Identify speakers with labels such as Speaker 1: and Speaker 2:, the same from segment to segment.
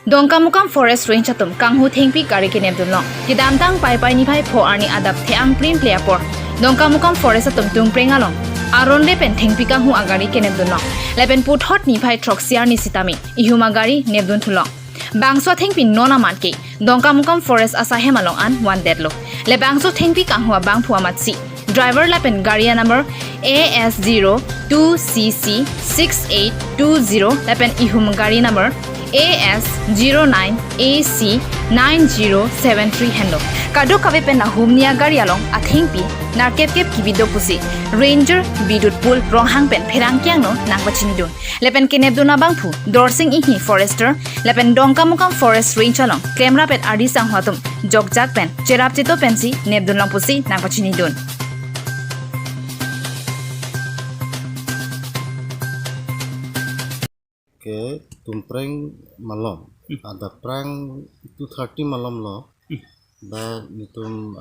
Speaker 1: Dongkamukam forest range atum kanghu thengpi kari kinep dunlo kidam tang pai pai ni phai pho arni adap theang prim playapor Dongkamukam forest atum tungpreng along aron lepen thengpi kanghu agari kinep dunlo lepen put hot ni phai troxiar ni sitami ihuma gari nebdun thulo bangso thengpi nona manke Dongkamukam forest asa hemalong an one deadlo le bangso thengpi kanghu bang phua matsi driver lepen garia number AS02CC6820 lepen ihum gari number AS09AC9073 hendo kado kabe pen na humnia gari along athingpi narkep kep kibido pusi ranger bidut pul ronghang pen pherang kyang no nangpachini dun lepen kenep duna bangphu dorsing ihi forester lepen Dongkamukam forest range along camera pet ardi sang hwatum jogjak pen cherap chito pensi nebdun lang pusi nangpachini dun
Speaker 2: ke tumpreng malam ada prang 230 malam lo ba nitum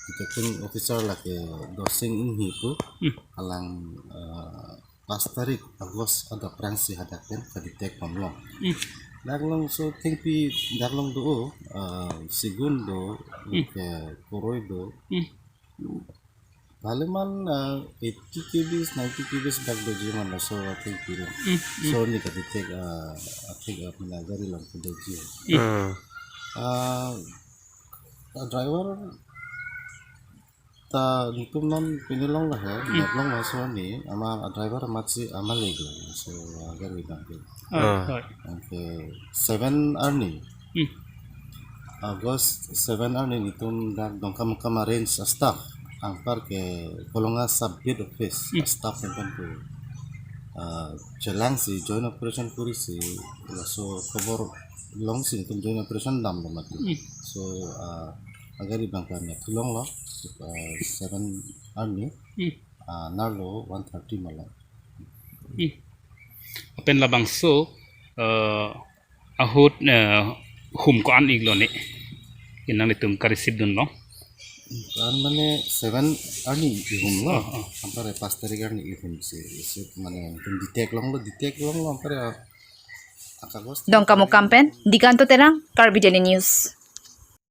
Speaker 2: detecting officer lake dosing inhi pu alang 5 tarik Agos ada prang si hadapen ka detect malam daglong so tingpi daglong do segundo ke koroi do Baleman 80 kbs 90 kbs back do jiman na so I think so ni ka detect I think pinagari lang ko do ji driver ta nitum non pinilong lah ya naglong na so ni ama driver matsi amalego so agari lang okay 7 arni August 7 arni nitum Dongkamukam range staff angkar ke kolonga subhead office staff yang ko jelang si joint operation kuri si so cover long si tum joint operation dam lo mati so agar ibangkan ya tulong lo 7 army narlo 130 malam
Speaker 3: apen labang so ahut hum ko an iglo ne inang itum karisip dun lo
Speaker 2: kan mane 7 arni ihum lo ampare 5 tarik arni ihum si mane tum detect long lo ampare akagos
Speaker 1: Dongkamukam pen dikanto terang Karbideli News